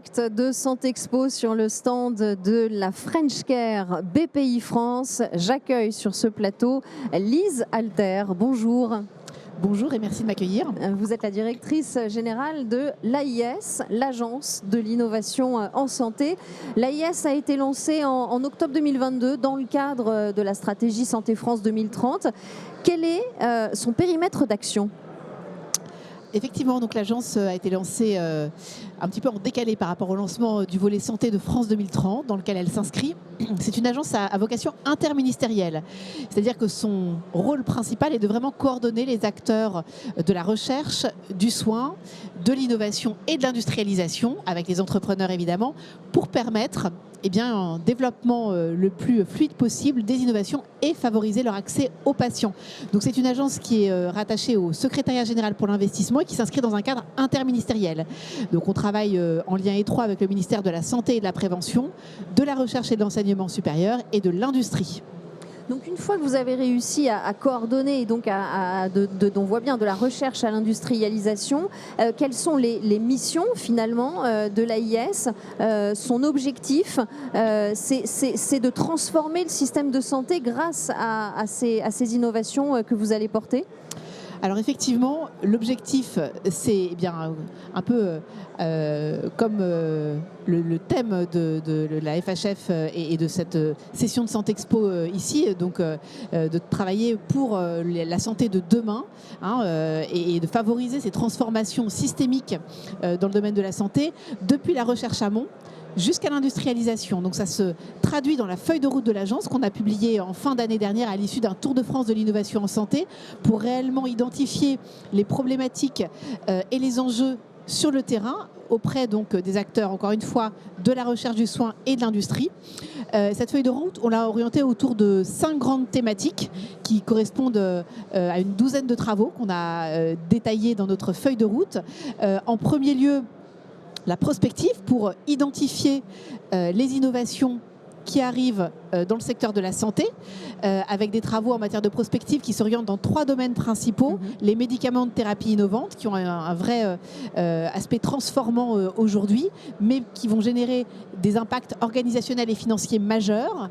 direct de Santexpo sur le stand de la French Care BPI France. J'accueille sur ce plateau Lise Alter. Bonjour. Bonjour et merci de m'accueillir. Vous êtes la directrice générale de l'AIS, l'Agence de l'innovation en santé. L'AIS a été lancée en octobre 2022 dans le cadre de la stratégie Santé France 2030. Quel est son périmètre d'action ? Effectivement, donc l'agence a été lancée un petit peu en décalé par rapport au lancement du volet santé de France 2030 dans lequel elle s'inscrit. C'est une agence à vocation interministérielle, c'est-à-dire que son rôle principal est de vraiment coordonner les acteurs de la recherche, du soin, de l'innovation et de l'industrialisation, avec les entrepreneurs évidemment, pour permettre un développement le plus fluide possible des innovations et favoriser leur accès aux patients. Donc c'est une agence qui est rattachée au secrétariat général pour l'investissement et qui s'inscrit dans un cadre interministériel. Donc on travaille en lien étroit avec le ministère de la Santé et de la Prévention, de la Recherche et de l'Enseignement supérieur et de l'Industrie. Donc une fois que vous avez réussi à coordonner et donc on voit bien de la recherche à l'industrialisation, quelles sont les missions finalement de l'AIS? Son objectif, c'est de transformer le système de santé grâce à ces innovations que vous allez porter? Alors effectivement, l'objectif, c'est un peu comme le thème de la FHF et de cette session de Santexpo ici, donc de travailler pour la santé de demain et de favoriser ces transformations systémiques dans le domaine de la santé depuis la recherche amont jusqu'à l'industrialisation. Donc ça se traduit dans la feuille de route de l'agence qu'on a publiée en fin d'année dernière à l'issue d'un tour de France de l'innovation en santé pour réellement identifier les problématiques et les enjeux sur le terrain auprès donc des acteurs, encore une fois, de la recherche du soin et de l'industrie. Cette feuille de route, on l'a orientée autour de 5 grandes thématiques qui correspondent à une douzaine de travaux qu'on a détaillés dans notre feuille de route. En premier lieu, la prospective pour identifier les innovations qui arrivent dans le secteur de la santé, avec des travaux en matière de prospective qui s'orientent dans 3 domaines principaux. Les médicaments de thérapie innovante, qui ont un vrai aspect transformant aujourd'hui, mais qui vont générer des impacts organisationnels et financiers majeurs.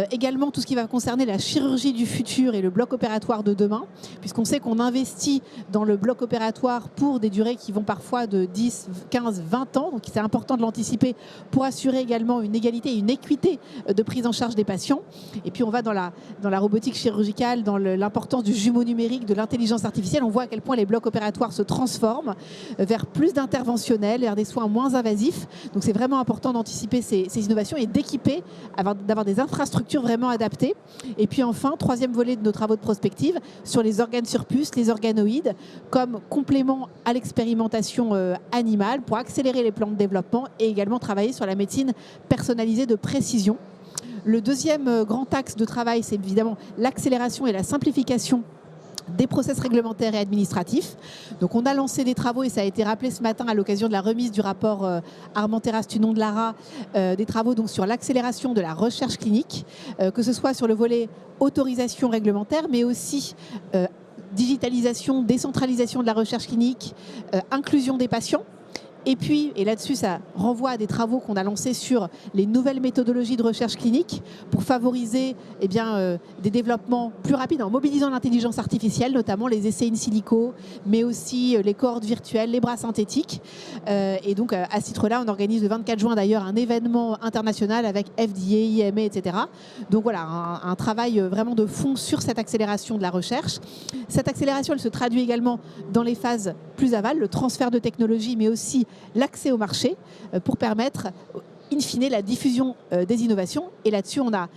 Également, tout ce qui va concerner la chirurgie du futur et le bloc opératoire de demain, puisqu'on sait qu'on investit dans le bloc opératoire pour des durées qui vont parfois de 10, 15, 20 ans. Donc c'est important de l'anticiper pour assurer également une égalité et une équité de prise en charge des patients. Et puis on va dans la robotique chirurgicale, dans l'importance du jumeau numérique, de l'intelligence artificielle. On voit à quel point les blocs opératoires se transforment vers plus d'interventionnels, vers des soins moins invasifs. Donc c'est vraiment important d'anticiper ces innovations et d'équiper, d'avoir des infrastructures vraiment adaptées. Et puis enfin, 3e volet de nos travaux de prospective sur les organes sur puce, les organoïdes, comme complément à l'expérimentation animale pour accélérer les plans de développement et également travailler sur la médecine personnalisée de précision. Le deuxième grand axe de travail, c'est évidemment l'accélération et la simplification des process réglementaires et administratifs. Donc on a lancé des travaux, et ça a été rappelé ce matin à l'occasion de la remise du rapport Armand-Terrasse-Tunon de l'ARA, des travaux donc sur l'accélération de la recherche clinique, que ce soit sur le volet autorisation réglementaire, mais aussi digitalisation, décentralisation de la recherche clinique, inclusion des patients. Et puis, et là-dessus, ça renvoie à des travaux qu'on a lancés sur les nouvelles méthodologies de recherche clinique pour favoriser des développements plus rapides en mobilisant l'intelligence artificielle, notamment les essais in silico, mais aussi les cohortes virtuelles, les bras synthétiques. Et donc, à ce titre-là, on organise le 24 juin d'ailleurs un événement international avec FDA, IME, etc. Donc voilà, un travail vraiment de fond sur cette accélération de la recherche. Cette accélération, elle se traduit également dans les phases plus aval, le transfert de technologie, mais aussi l'accès au marché pour permettre in fine la diffusion des innovations. Et là-dessus, on a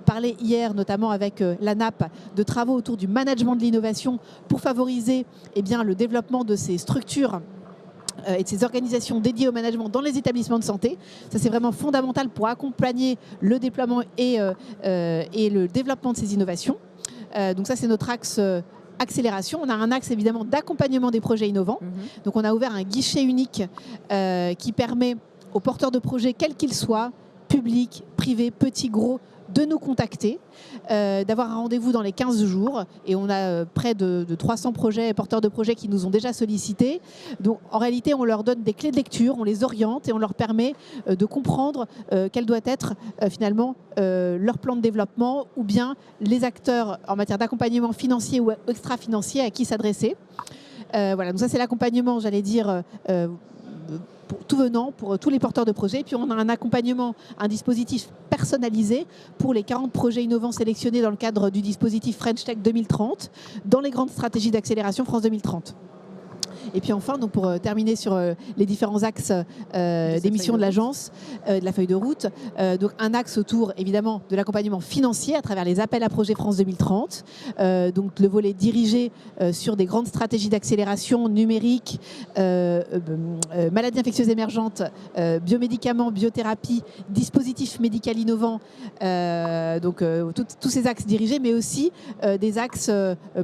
parlé hier, notamment avec l'ANAP, de travaux autour du management de l'innovation pour favoriser le développement de ces structures et de ces organisations dédiées au management dans les établissements de santé. Ça, c'est vraiment fondamental pour accompagner le déploiement et le développement de ces innovations. Donc ça, c'est notre axe accélération. On a un axe évidemment d'accompagnement des projets innovants. Donc on a ouvert un guichet unique qui permet aux porteurs de projets, quels qu'ils soient, publics, privés, petits, gros, de nous contacter, d'avoir un rendez-vous dans les 15 jours. Et on a près de 300 porteurs de projets qui nous ont déjà sollicités. Donc en réalité, on leur donne des clés de lecture, on les oriente et on leur permet de comprendre quel doit être finalement leur plan de développement ou bien les acteurs en matière d'accompagnement financier ou extra-financier à qui s'adresser. Voilà, donc ça c'est l'accompagnement, j'allais dire, pour tout venant, pour tous les porteurs de projets. Puis on a un accompagnement, un dispositif personnalisé pour les 40 projets innovants sélectionnés dans le cadre du dispositif French Tech 2030 dans les grandes stratégies d'accélération France 2030. Et puis enfin, donc pour terminer sur les différents axes des missions de l'agence, de la feuille de route, donc un axe autour évidemment de l'accompagnement financier à travers les appels à projets France 2030, donc le volet dirigé sur des grandes stratégies d'accélération numérique, maladies infectieuses émergentes, biomédicaments, biothérapie, dispositifs médicaux innovants, donc tous ces axes dirigés, mais aussi des axes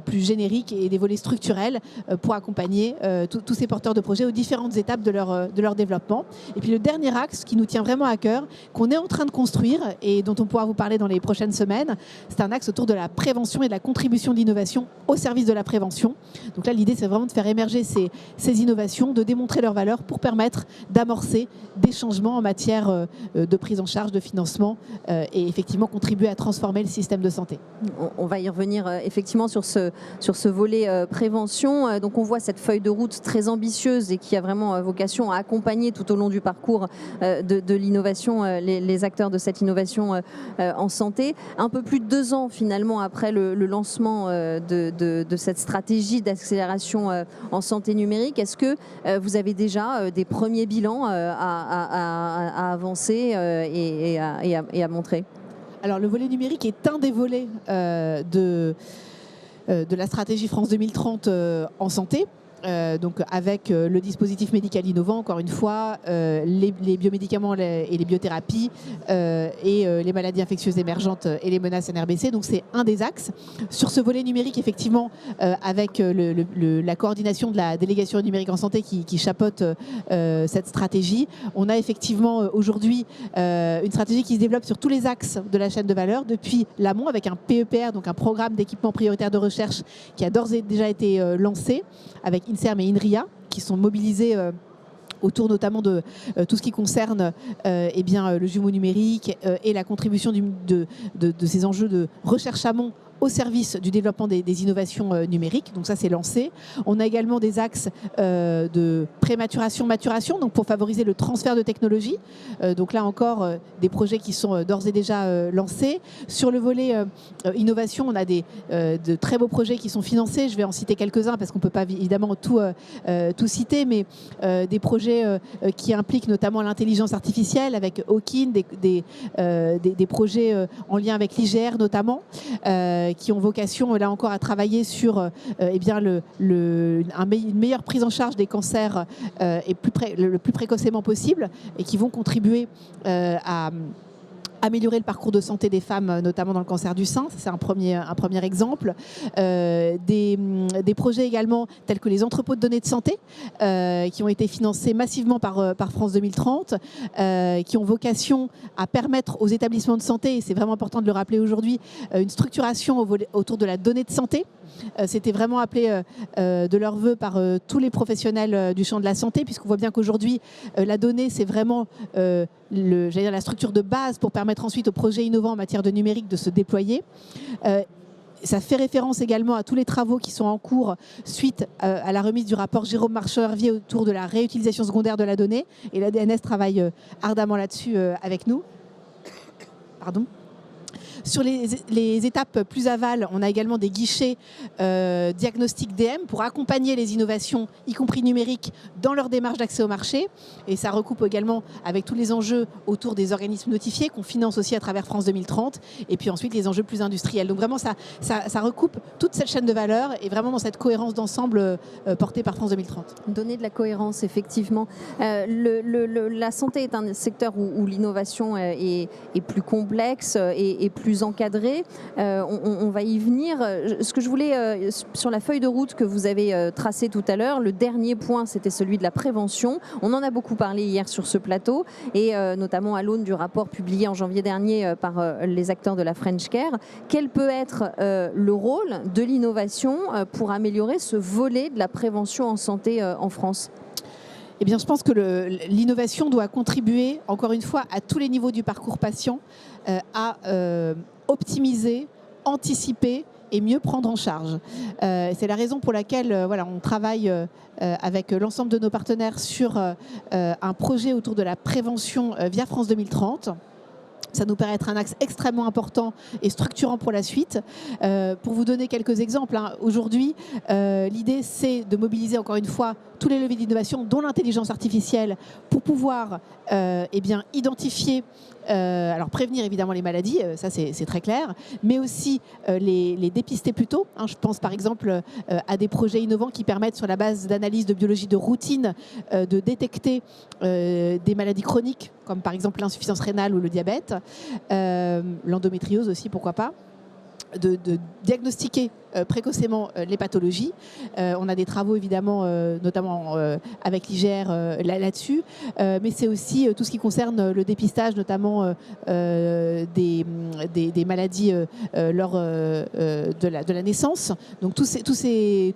plus génériques et des volets structurels pour accompagner tous ces porteurs de projets aux différentes étapes de leur développement. Et puis le dernier axe qui nous tient vraiment à cœur, qu'on est en train de construire et dont on pourra vous parler dans les prochaines semaines, c'est un axe autour de la prévention et de la contribution de l'innovation au service de la prévention. Donc là, l'idée, c'est vraiment de faire émerger ces innovations, de démontrer leur valeur pour permettre d'amorcer des changements en matière de prise en charge, de financement et effectivement contribuer à transformer le système de santé. On va y revenir effectivement sur ce volet prévention. Donc on voit cette feuille de route très ambitieuse et qui a vraiment vocation à accompagner tout au long du parcours de l'innovation, les acteurs de cette innovation en santé. Un peu plus de 2 ans finalement après le lancement de cette stratégie d'accélération en santé numérique, est-ce que vous avez déjà des premiers bilans à avancer et à montrer? Alors le volet numérique est un des volets de la stratégie France 2030 en santé. Donc avec le dispositif médical innovant, encore une fois, les biomédicaments et les biothérapies et les maladies infectieuses émergentes et les menaces NRBC. Donc c'est un des axes. Sur ce volet numérique, effectivement, avec la coordination de la délégation numérique en santé qui chapeaute cette stratégie, on a effectivement aujourd'hui une stratégie qui se développe sur tous les axes de la chaîne de valeur, depuis l'amont avec un PEPR, donc un programme d'équipement prioritaire de recherche qui a d'ores et déjà été lancé avec INSERM et INRIA qui sont mobilisés autour notamment de tout ce qui concerne le jumeau numérique et la contribution de ces enjeux de recherche amont au service du développement des innovations numériques. Donc ça, c'est lancé. On a également des axes de prématuration-maturation, donc pour favoriser le transfert de technologies. Donc là encore, des projets qui sont d'ores et déjà lancés. Sur le volet innovation, on a de très beaux projets qui sont financés. Je vais en citer quelques-uns parce qu'on ne peut pas évidemment tout citer, mais des projets qui impliquent notamment l'intelligence artificielle avec Hawkin, des projets en lien avec l'IGR notamment, qui ont vocation, là encore, à travailler sur une meilleure prise en charge des cancers le plus précocement possible et qui vont contribuer à améliorer le parcours de santé des femmes, notamment dans le cancer du sein. C'est un premier exemple. Des projets également tels que les entrepôts de données de santé qui ont été financés massivement par France 2030, qui ont vocation à permettre aux établissements de santé, et c'est vraiment important de le rappeler aujourd'hui, une structuration autour de la donnée de santé. C'était vraiment appelé de leur vœu par tous les professionnels du champ de la santé, puisqu'on voit bien qu'aujourd'hui, la donnée, c'est vraiment la structure de base pour permettre ensuite aux projets innovants en matière de numérique de se déployer. Ça fait référence également à tous les travaux qui sont en cours suite à la remise du rapport Jérôme Marchand-Hervier autour de la réutilisation secondaire de la donnée. Et la DNS travaille ardemment là-dessus avec nous. Pardon. Sur les étapes plus aval, on a également des guichets diagnostic DM pour accompagner les innovations, y compris numériques, dans leur démarche d'accès au marché. Et ça recoupe également avec tous les enjeux autour des organismes notifiés qu'on finance aussi à travers France 2030. Et puis ensuite, les enjeux plus industriels. Donc vraiment, ça recoupe toute cette chaîne de valeur et vraiment dans cette cohérence d'ensemble portée par France 2030. Donner de la cohérence, effectivement. La santé est un secteur où l'innovation est plus complexe et plus plus encadré. On va y venir. Ce que je voulais, sur la feuille de route que vous avez tracée tout à l'heure, le dernier point, c'était celui de la prévention. On en a beaucoup parlé hier sur ce plateau, et notamment à l'aune du rapport publié en janvier dernier par les acteurs de la French Care. Quel peut être le rôle de l'innovation pour améliorer ce volet de la prévention en santé en France ? Eh bien, je pense que l'innovation doit contribuer, encore une fois, à tous les niveaux du parcours patient, à optimiser, anticiper et mieux prendre en charge. C'est la raison pour laquelle on travaille avec l'ensemble de nos partenaires sur un projet autour de la prévention via France 2030. Ça nous paraît être un axe extrêmement important et structurant pour la suite. Pour vous donner quelques exemples, aujourd'hui, l'idée c'est de mobiliser encore une fois tous les leviers d'innovation, dont l'intelligence artificielle, pour pouvoir identifier, alors prévenir évidemment les maladies, ça c'est très clair, mais aussi les dépister plus tôt. Je pense par exemple à des projets innovants qui permettent, sur la base d'analyse de biologie de routine, de détecter des maladies chroniques, comme par exemple l'insuffisance rénale ou le diabète, l'endométriose aussi, pourquoi pas, de diagnostiquer précocement les pathologies. On a des travaux évidemment, notamment avec l'IGR là-dessus, mais c'est aussi tout ce qui concerne le dépistage, notamment des maladies lors de la naissance. Donc tous ces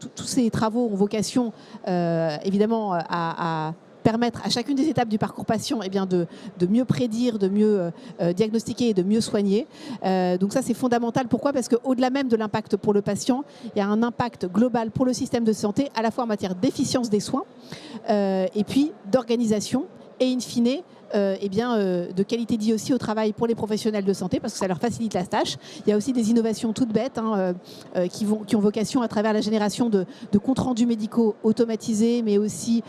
travaux ont vocation évidemment à permettre à chacune des étapes du parcours patient de mieux prédire, de mieux diagnostiquer et de mieux soigner. Donc ça c'est fondamental. Pourquoi ? Parce qu'au-delà même de l'impact pour le patient, il y a un impact global pour le système de santé, à la fois en matière d'efficience des soins et puis d'organisation et in fine de qualité de vie aussi au travail pour les professionnels de santé, parce que ça leur facilite la tâche. Il y a aussi des innovations toutes bêtes qui ont vocation à travers la génération de comptes rendus médicaux automatisés, mais aussi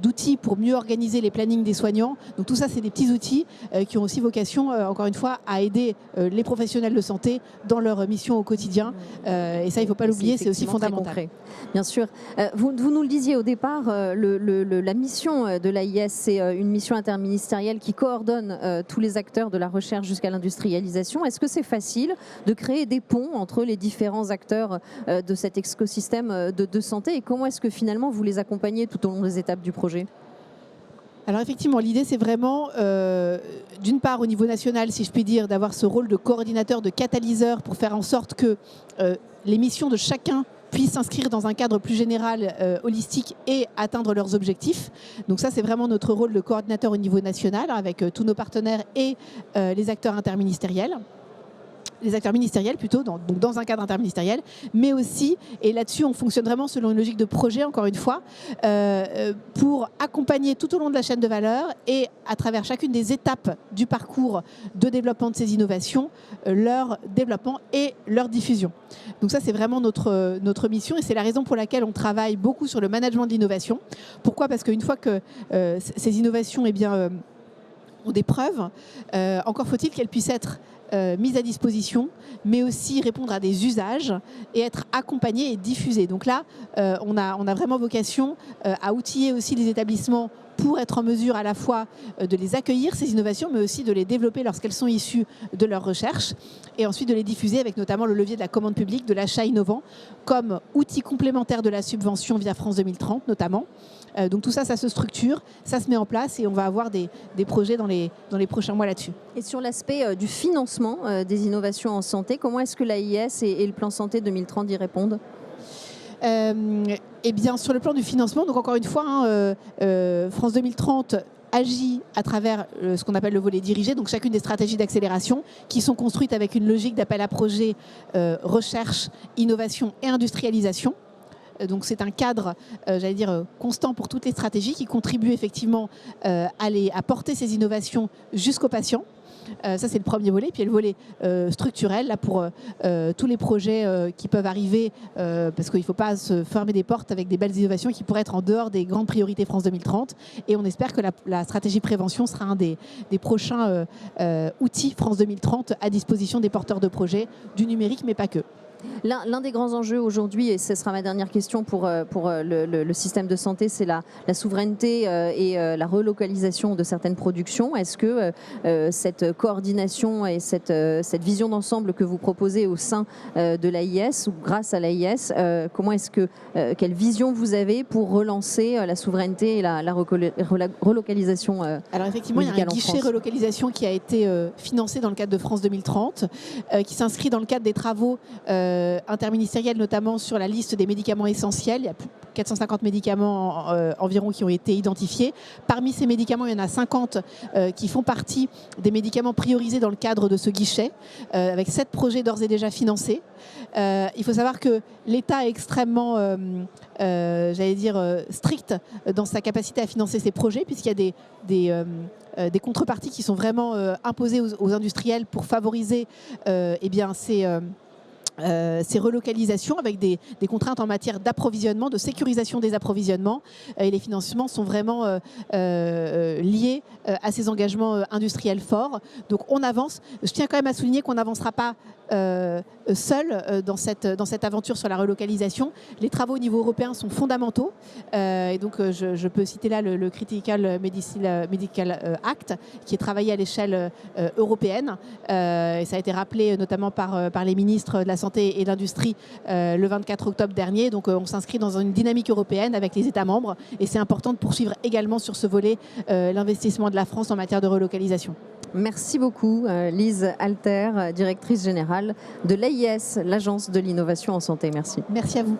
d'outils pour mieux organiser les plannings des soignants. Donc tout ça, c'est des petits outils qui ont aussi vocation, encore une fois, à aider les professionnels de santé dans leur mission au quotidien. Et ça, il ne faut pas l'oublier, c'est aussi fondamental. Bien sûr. Vous nous le disiez au départ, la mission de l'AIS, c'est une mission interministérielle qui coordonne tous les acteurs de la recherche jusqu'à l'industrialisation. Est-ce que c'est facile de créer des ponts entre les différents acteurs de cet écosystème de santé, et comment est-ce que finalement vous les accompagnez tout au long des étapes du projet ? Alors effectivement, l'idée c'est vraiment, d'une part au niveau national, si je puis dire, d'avoir ce rôle de coordinateur, de catalyseur, pour faire en sorte que les missions de chacun puissent s'inscrire dans un cadre plus général, holistique, et atteindre leurs objectifs. Donc ça, c'est vraiment notre rôle de coordinateur au niveau national, avec tous nos partenaires et les acteurs interministériels. Les acteurs ministériels plutôt, dans un cadre interministériel, mais aussi, et là-dessus on fonctionne vraiment selon une logique de projet, encore une fois, pour accompagner tout au long de la chaîne de valeur et à travers chacune des étapes du parcours de développement de ces innovations, leur développement et leur diffusion. Donc ça, c'est vraiment notre mission, et c'est la raison pour laquelle on travaille beaucoup sur le management de l'innovation. Pourquoi ? Parce qu'une fois que ces innovations ont des preuves, encore faut-il qu'elles puissent être mise à disposition, mais aussi répondre à des usages et être accompagnée et diffusée. Donc là, on a vraiment vocation à outiller aussi les établissements pour être en mesure à la fois de les accueillir, ces innovations, mais aussi de les développer lorsqu'elles sont issues de leur recherche, et ensuite de les diffuser avec notamment le levier de la commande publique, de l'achat innovant, comme outil complémentaire de la subvention via France 2030 notamment. Donc tout ça, ça se structure, ça se met en place, et on va avoir des projets dans les prochains mois là-dessus. Et sur l'aspect du financement des innovations en santé, comment est-ce que l'AIS et le plan santé 2030 y répondent ? Eh bien, sur le plan du financement, donc encore une fois, France 2030 agit à travers ce qu'on appelle le volet dirigé, donc chacune des stratégies d'accélération qui sont construites avec une logique d'appel à projet recherche, innovation et industrialisation. Donc c'est un cadre, constant pour toutes les stratégies, qui contribuent effectivement à porter ces innovations jusqu'aux patients. Ça, c'est le premier volet. Puis il y a le volet structurel, là, pour tous les projets qui peuvent arriver, parce qu'il ne faut pas se fermer des portes avec des belles innovations qui pourraient être en dehors des grandes priorités France 2030. Et on espère que la stratégie prévention sera un des prochains outils France 2030 à disposition des porteurs de projets, du numérique, mais pas que. L'un des grands enjeux aujourd'hui, et ce sera ma dernière question pour le système de santé, c'est la souveraineté et la relocalisation de certaines productions. Est-ce que cette coordination et cette vision d'ensemble que vous proposez au sein de l'AIS ou grâce à l'AIS, quelle vision vous avez pour relancer la souveraineté et la relocalisation Alors effectivement, il y a un guichet France. relocalisation qui a été financé dans le cadre de France 2030, qui s'inscrit dans le cadre des travaux interministériels, notamment sur la liste des médicaments essentiels. Il y a plus de 450 médicaments environ qui ont été identifiés. Parmi ces médicaments, il y en a 50 qui font partie des médicaments priorisés dans le cadre de ce guichet, avec 7 projets d'ores et déjà financés. Il faut savoir que l'État est extrêmement, strict dans sa capacité à financer ces projets, puisqu'il y a des contreparties qui sont vraiment imposées aux industriels pour favoriser ces relocalisations avec des contraintes en matière d'approvisionnement, de sécurisation des approvisionnements. Et les financements sont vraiment liés à ces engagements industriels forts. Donc on avance. Je tiens quand même à souligner qu'on n'avancera pas seul dans cette aventure sur la relocalisation. Les travaux au niveau européen sont fondamentaux. Et donc je peux citer là le Critical Medical Act qui est travaillé à l'échelle européenne. Et ça a été rappelé notamment par les ministres de la Santé et de l'Industrie le 24 octobre dernier. Donc on s'inscrit dans une dynamique européenne avec les États membres. Et c'est important de poursuivre également sur ce volet l'investissement de la France en matière de relocalisation. Merci beaucoup, Lise Alter, directrice générale de l'AIS, l'Agence de l'innovation en santé. Merci. Merci à vous.